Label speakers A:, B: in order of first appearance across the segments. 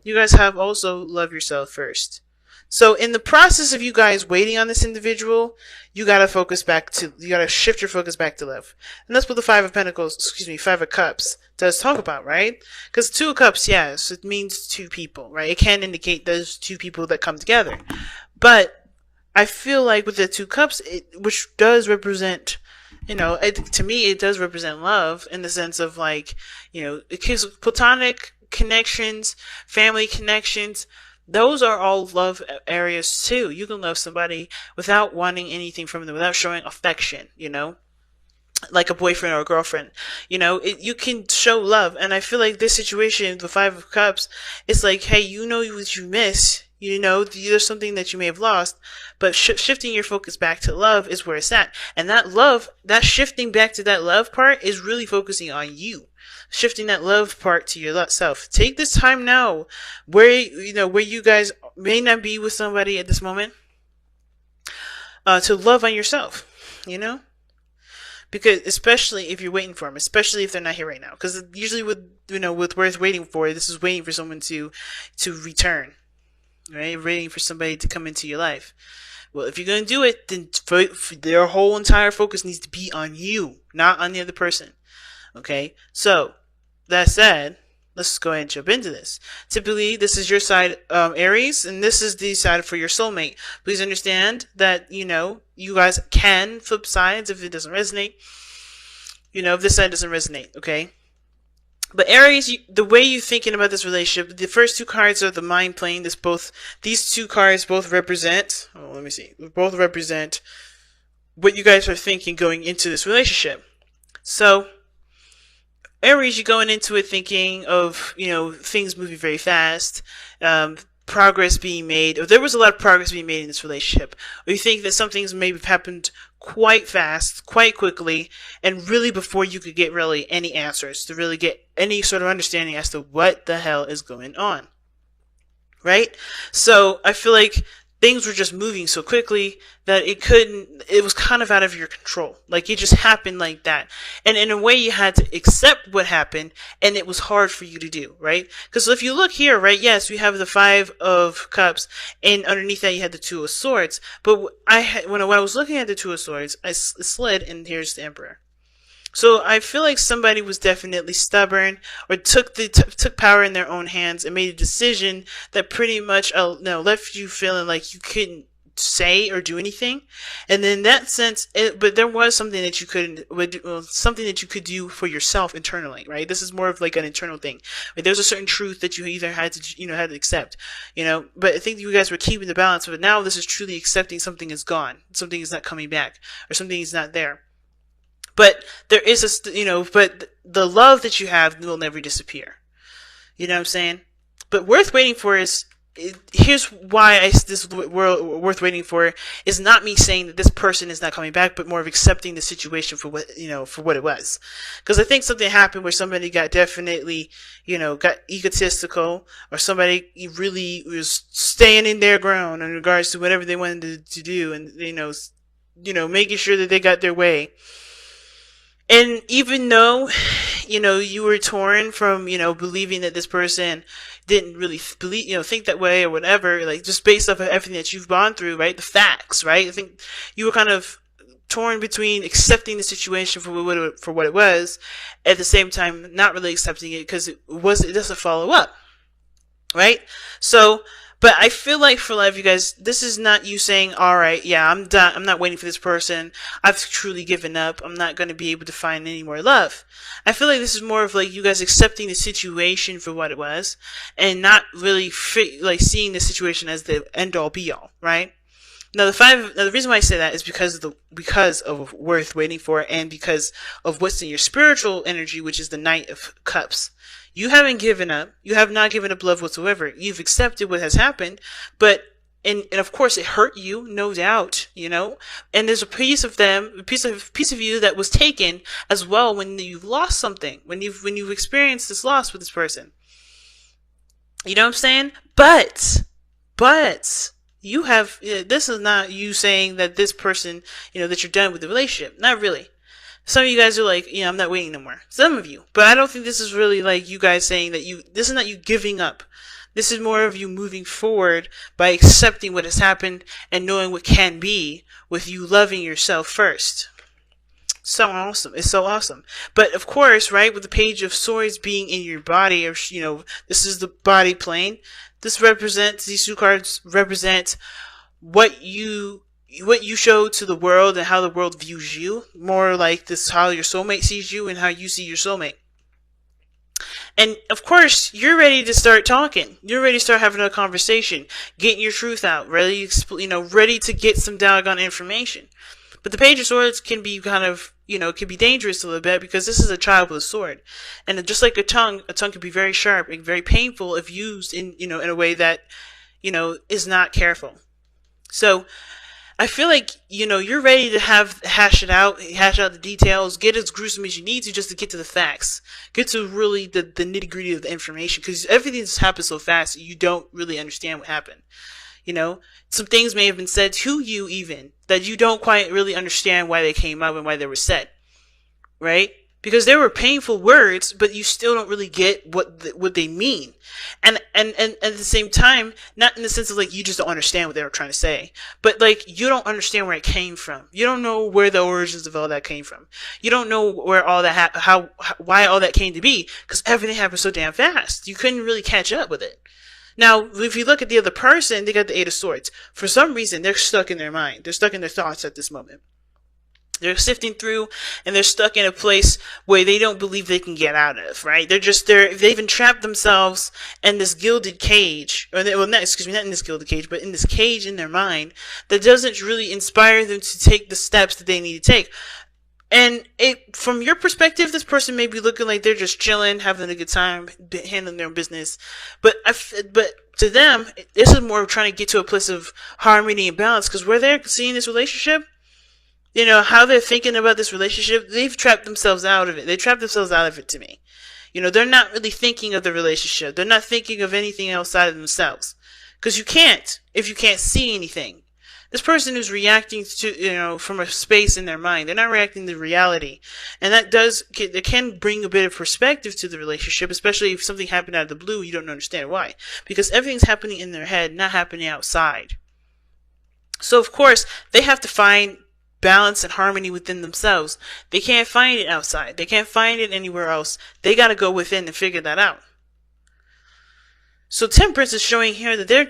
A: you guys have also love yourself first. So in the process of you guys waiting on this individual, you gotta shift your focus back to love. And that's what the Five of Cups does talk about, right? Because Two of Cups, yes, it means two people, right? It can indicate those two people that come together. But I feel like with the Two Cups, which does represent, to me, it does represent love in the sense of like, it gives platonic connections, family connections. Those are all love areas too. You can love somebody without wanting anything from them, without showing affection, like a boyfriend or a girlfriend. You can show love. And I feel like this situation, the Five of Cups, it's like, hey, you know what you miss. There's something that you may have lost, but shifting your focus back to love is where it's at. And that shifting back to that love part is really focusing on you. Shifting that love part to your self. Take this time now where you guys may not be with somebody at this moment, to love on yourself, because especially if you're waiting for them, especially if they're not here right now, because usually with worth waiting for, this is waiting for someone to return, right? Waiting for somebody to come into your life. Well, if you're going to do it, then their whole entire focus needs to be on you, not on the other person. Okay? So, that said, let's go ahead and jump into this. Typically, this is your side, Aries, and this is the side for your soulmate. Please understand that, you guys can flip sides if it doesn't resonate. If this side doesn't resonate, okay? But Aries, the way you're thinking about this relationship, the first two cards are the mind plane. These two cards both represent, both represent what you guys are thinking going into this relationship. So, Aries, you're going into it thinking of, things moving very fast, progress being made, or there was a lot of progress being made in this relationship, or you think that some things maybe happened quite fast, quite quickly, and really before you could get really any answers, to really get any sort of understanding as to what the hell is going on. Right? So, I feel like things were just moving so quickly that it was kind of out of your control. Like, it just happened like that. And in a way, you had to accept what happened, and it was hard for you to do, right? Because if you look here, right, yes, we have the Five of Cups, and underneath that, you had the Two of Swords. But when I was looking at the Two of Swords, I slid, and here's the Emperor. So I feel like somebody was definitely stubborn, or took power in their own hands and made a decision that pretty much left you feeling like you couldn't say or do anything. And in that sense, but there was something that you could do for yourself internally, right? This is more of like an internal thing. Like, there's a certain truth that you either had to accept, But I think you guys were keeping the balance. But now this is truly accepting something is gone, something is not coming back, or something is not there. But there is but the love that you have will never disappear. You know what I'm saying? But worth waiting for here's why this worth waiting for is not me saying that this person is not coming back, but more of accepting the situation for what it was. Because I think something happened where somebody got egotistical, or somebody really was staying in their ground in regards to whatever they wanted to do, and making sure that they got their way. And even though, you were torn from, believing that this person didn't really believe, think that way or whatever, like just based off of everything that you've gone through, right? The facts, right? I think you were kind of torn between accepting the situation for what it was, at the same time not really accepting it because it doesn't follow up, right? So, but I feel like for a lot of you guys, this is not you saying, all right, yeah, I'm done. I'm not waiting for this person. I've truly given up. I'm not going to be able to find any more love. I feel like this is more of like you guys accepting the situation for what it was, and not really seeing the situation as the end all be all, right? Now the reason why I say that is because of worth waiting for, and because of what's in your spiritual energy, which is the Knight of Cups. You haven't given up. You have not given up love whatsoever. You've accepted what has happened, but and of course it hurt you, no doubt, And there's a piece of you that was taken as well when you've lost something, when you've experienced this loss with this person. You know what I'm saying? But you have. This is not you saying that this person, that you're done with the relationship. Not really. Some of you guys are like, I'm not waiting no more. Some of you. But I don't think this is really like you guys saying that this is not you giving up. This is more of you moving forward by accepting what has happened and knowing what can be with you loving yourself first. So awesome. It's so awesome. But of course, right, with the Page of Swords being in your body, or, this is the body plane. These two cards represent what you show to the world and how the world views you. More like this, how your soulmate sees you and how you see your soulmate. And of course, you're ready to start talking. You're ready to start having a conversation, getting your truth out, ready to get some doggone information. But the Page of Swords can be kind of, can be dangerous a little bit, because this is a child with a sword. And just like a tongue can be very sharp and very painful if used in a way that, is not careful. So I feel like, you're ready to hash out the details, get as gruesome as you need to, just to get to the facts. Get to really the nitty gritty of the information, because everything just happens so fast, you don't really understand what happened. Some things may have been said to you even that you don't quite really understand why they came up and why they were said, right? Because they were painful words, but you still don't really get what they mean. And at the same time, not in the sense of like you just don't understand what they were trying to say, but like you don't understand where it came from. You don't know where the origins of all that came from. You don't know where all that why all that came to be, because everything happened so damn fast. You couldn't really catch up with it. Now, if you look at the other person, they got the Eight of Swords. For some reason, they're stuck in their mind. They're stuck in their thoughts at this moment. They're sifting through, and they're stuck in a place where they don't believe they can get out of, right? They've entrapped themselves in this gilded cage, not in this gilded cage, but in this cage in their mind that doesn't really inspire them to take the steps that they need to take. And from your perspective, this person may be looking like they're just chilling, having a good time, handling their own business. But to them, this is more of trying to get to a place of harmony and balance, because where they're seeing this relationship, how they're thinking about this relationship, they've trapped themselves out of it. They trapped themselves out of it to me. They're not really thinking of the relationship. They're not thinking of anything outside of themselves. Because you can't, if you can't see anything. This person is reacting to, from a space in their mind. They're not reacting to reality. And it can bring a bit of perspective to the relationship, especially if something happened out of the blue, you don't understand why. Because everything's happening in their head, not happening outside. So, of course, they have to find balance and harmony within themselves. They can't find it outside. They can't find it anywhere else. They gotta go within and figure that out. So Temperance is showing here that they're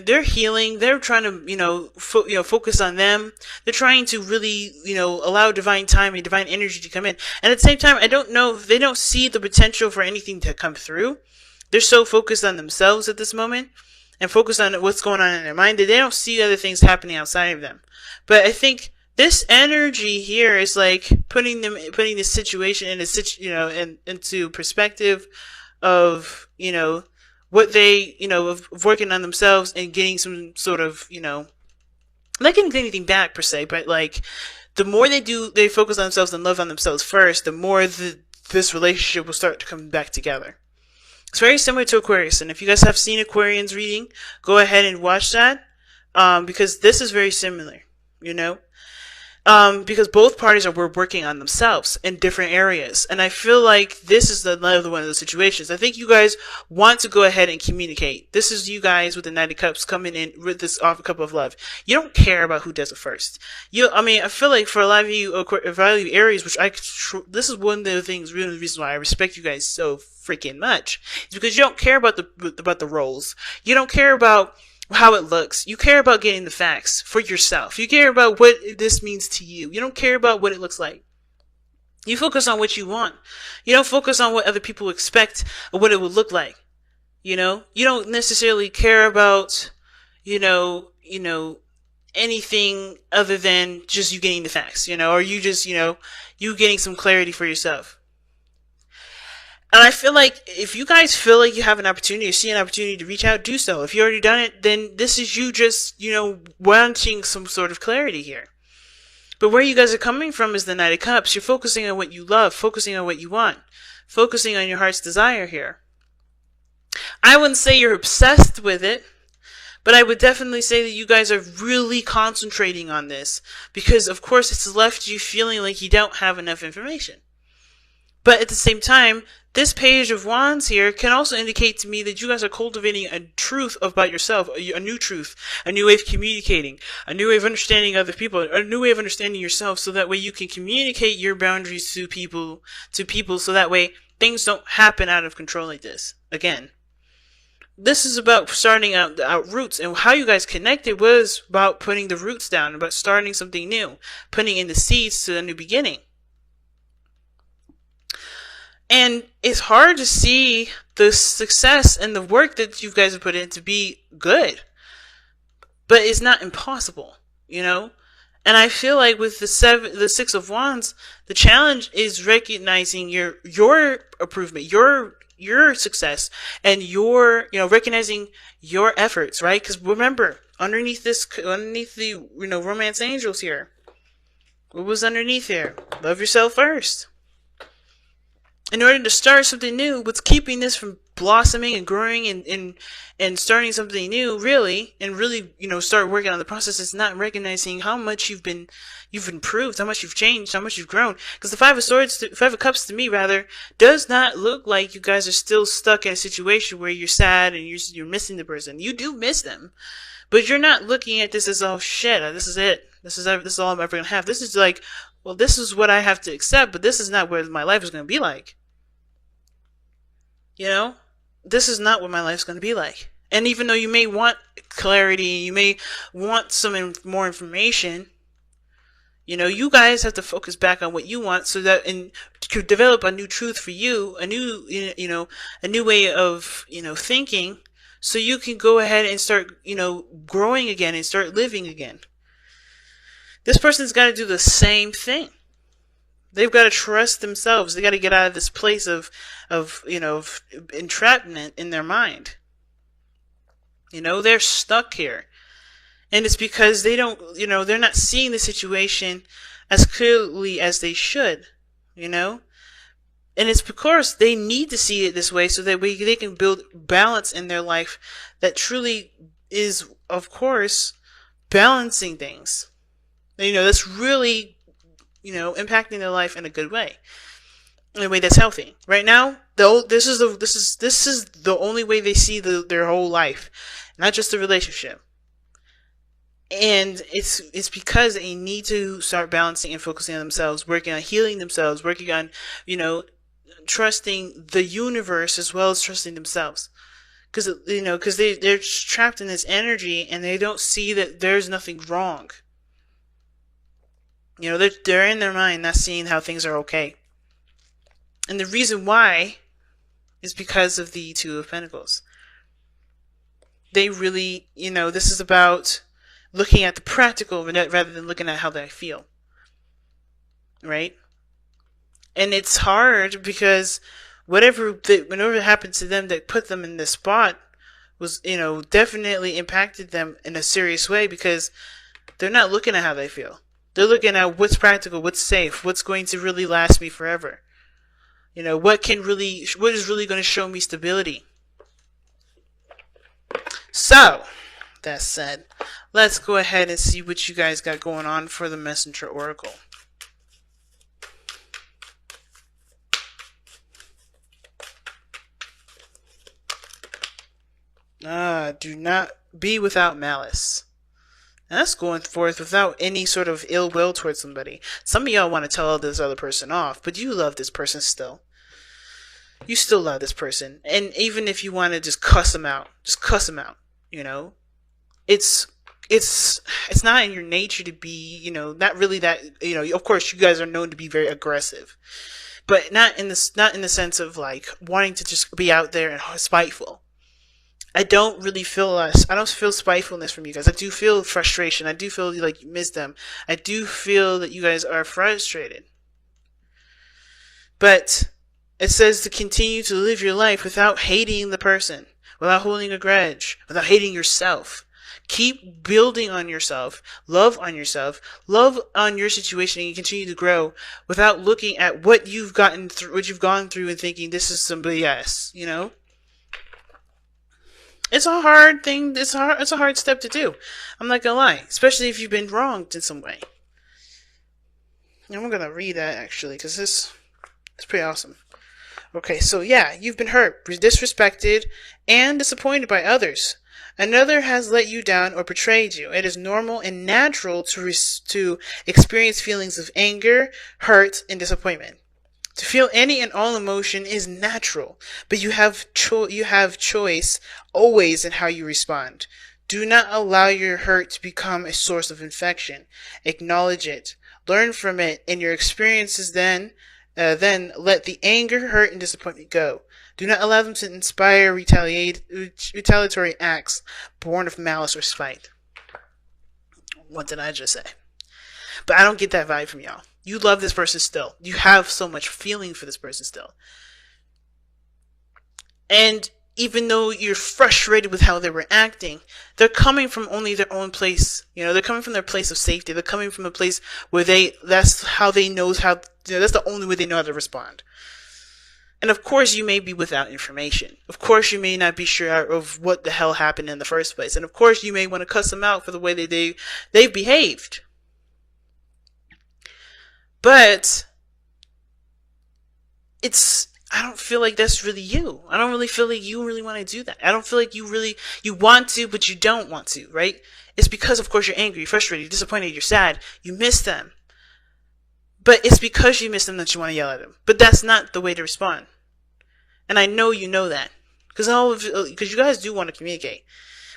A: they're healing. They're trying to, focus on them. They're trying to really, allow divine time and divine energy to come in. And at the same time, I don't know if they don't see the potential for anything to come through. They're so focused on themselves at this moment and focused on what's going on in their mind that they don't see other things happening outside of them. But I think this energy here is like putting this situation into perspective of, what they, of working on themselves and getting some sort of, not getting anything back per se, but like the more they focus on themselves and love on themselves first, the more this relationship will start to come back together. It's very similar to Aquarius, and if you guys have seen Aquarians reading, go ahead and watch that, because this is very similar, because both parties were working on themselves in different areas. And I feel like this is another one of those situations. I think you guys want to go ahead and communicate. This is you guys with the Knight of Cups coming in with this cup of love. You don't care about who does it first. I feel like for a lot of you Aries, this is one of the things, really the reason why I respect you guys so freaking much, is because you don't care about the roles. You don't care about how it looks. You care about getting the facts for yourself. You care about what this means to you. You don't care about what it looks like. You focus on what you want. You don't focus on what other people expect or what it would look like. You don't necessarily care about, anything other than just you getting the facts, or you just, you getting some clarity for yourself. And I feel like if you guys feel like you have an opportunity or see an opportunity to reach out, do so. If you already done it, then this is you just, wanting some sort of clarity here. But where you guys are coming from is the Knight of Cups. You're focusing on what you love, focusing on what you want, focusing on your heart's desire here. I wouldn't say you're obsessed with it, But I would definitely say that you guys are really concentrating on this because, of course, it's left you feeling like you don't have enough information. But at the same time, this Page of Wands here can also indicate to me that you guys are cultivating a truth about yourself, a new truth, a new way of communicating, a new way of understanding other people, a new way of understanding yourself, so that way you can communicate your boundaries to people, so that way things don't happen out of control like this. Again, this is about starting out roots, and how you guys connected was about putting the roots down, about starting something new, putting in the seeds to a new beginning. And it's hard to see the success and the work that you guys have put in to be good. But it's not impossible, you know? And I feel like with the Six of Wands, the challenge is recognizing your improvement, your success, and recognizing your efforts, right? Because remember, underneath the, romance angels here, what was underneath here? Love yourself first. In order to start something new, what's keeping this from blossoming and growing and starting something new, really, and really, start working on the process, is not recognizing how much you've improved, how much you've changed, how much you've grown. Because the Five of Cups to me, rather, does not look like you guys are still stuck in a situation where you're sad and you're missing the person. You do miss them, but you're not looking at this as, oh shit, this is it. This is all I'm ever gonna have. This is like, well, this is what I have to accept, but this is not what my life is gonna be like. This is not what my life's going to be like. And even though you may want clarity, you may want some more information, you guys have to focus back on what you want, so that and to develop a new truth for you, a new, a new way of, thinking, so you can go ahead and start, growing again and start living again. This person's got to do the same thing. They've got to trust themselves. They got to get out of this place of entrapment in their mind. They're stuck here. And it's because they don't, they're not seeing the situation as clearly as they should, And it's because they need to see it this way, so that they can build balance in their life that truly is, of course, balancing things. That's really, impacting their life in a good way, in a way that's healthy. Right now, this is the only way they see their whole life, not just the relationship. And it's because they need to start balancing and focusing on themselves, working on healing themselves, working on, trusting the universe as well as trusting themselves. Because they're trapped in this energy and they don't see that there's nothing wrong. They're in their mind, not seeing how things are okay. And the reason why is because of the Two of Pentacles. They really, this is about looking at the practical rather than looking at how they feel. Right? And it's hard because whatever happened to them that put them in this spot was, definitely impacted them in a serious way, because they're not looking at how they feel. They're looking at what's practical, what's safe, what's going to really last me forever. What is really going to show me stability. So, that said, let's go ahead and see what you guys got going on for the Messenger Oracle. Do not be without malice. That's going forth without any sort of ill will towards somebody. Some of y'all want to tell this other person off, but you love this person still. You still love this person. And even if you want to just cuss them out, It's not in your nature to be, not really that, of course you guys are known to be very aggressive. But not in the sense of like wanting to just be out there and spiteful. I don't feel spitefulness from you guys. I do feel frustration. I do feel like you miss them. I do feel that you guys are frustrated. But it says to continue to live your life without hating the person, without holding a grudge, without hating yourself. Keep building on yourself. Love on yourself. Love on your situation, and you continue to grow without looking at what you've gone through and thinking this is some BS, It's a hard thing. It's a hard step to do. I'm not gonna lie, especially if you've been wronged in some way. And I'm gonna read that actually, because this is pretty awesome. Okay, so yeah, you've been hurt, disrespected, and disappointed by others. Another has let you down or betrayed you. It is normal and natural to experience feelings of anger, hurt, and disappointment. To feel any and all emotion is natural, but you have choice always in how you respond. Do not allow your hurt to become a source of infection. Acknowledge it, learn from it, and your experiences then let the anger, hurt, and disappointment go. Do not allow them to inspire retaliatory acts born of malice or spite. What did I just say? But I don't get that vibe from y'all. You love this person still. You have so much feeling for this person still. And even though you're frustrated with how they were acting, they're coming from only their own place. They're coming from their place of safety. They're coming from a place where that's how they know how, that's the only way they know how to respond. And of course you may be without information. Of course you may not be sure of what the hell happened in the first place. And of course you may want to cuss them out for the way that they've behaved. But I don't feel like that's really you. I don't really feel like you really want to do that. I don't feel like you want to, but you don't want to, right? It's because, of course, you're angry, you're frustrated, you're disappointed, you're sad, you miss them. But it's because you miss them that you want to yell at them. But that's not the way to respond. And I know you know that. Because you guys do want to communicate.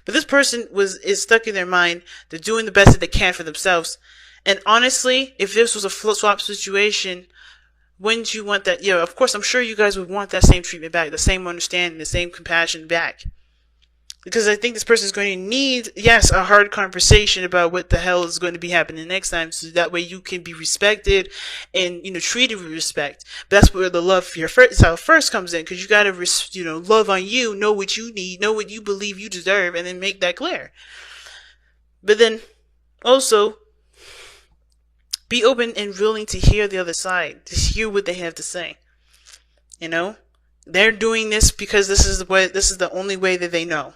A: But this person is stuck in their mind. They're doing the best that they can for themselves. And honestly, if this was a flip-flop situation, wouldn't you want that? Of course, I'm sure you guys would want that same treatment back, the same understanding, the same compassion back. Because I think this person is going to need, yes, a hard conversation about what the hell is going to be happening next time, so that way you can be respected and, treated with respect. But that's where the love for your first comes in, because you got to, love on you, know what you need, know what you believe you deserve, and then make that clear. But then, also, be open and willing to hear the other side, to hear what they have to say. They're doing this because this is the only way that they know.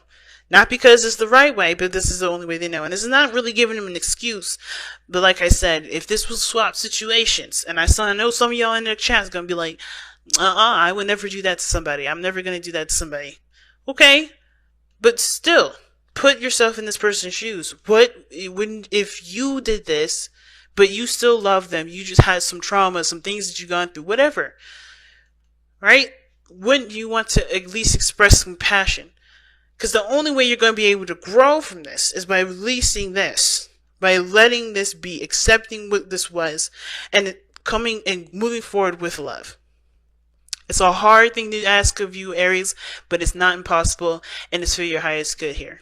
A: Not because it's the right way, but this is the only way they know. And this is not really giving them an excuse. But like I said, if this was swap situations, and I know some of y'all in the chat is going to be like, I would never do that to somebody. I'm never going to do that to somebody. Okay. But still, put yourself in this person's shoes. If you did this, but you still love them, you just had some trauma, some things that you've gone through, whatever. Right? Wouldn't you want to at least express compassion? Because the only way you're going to be able to grow from this is by releasing this, by letting this be, accepting what this was, and coming and moving forward with love. It's a hard thing to ask of you, Aries, but it's not impossible, and it's for your highest good here.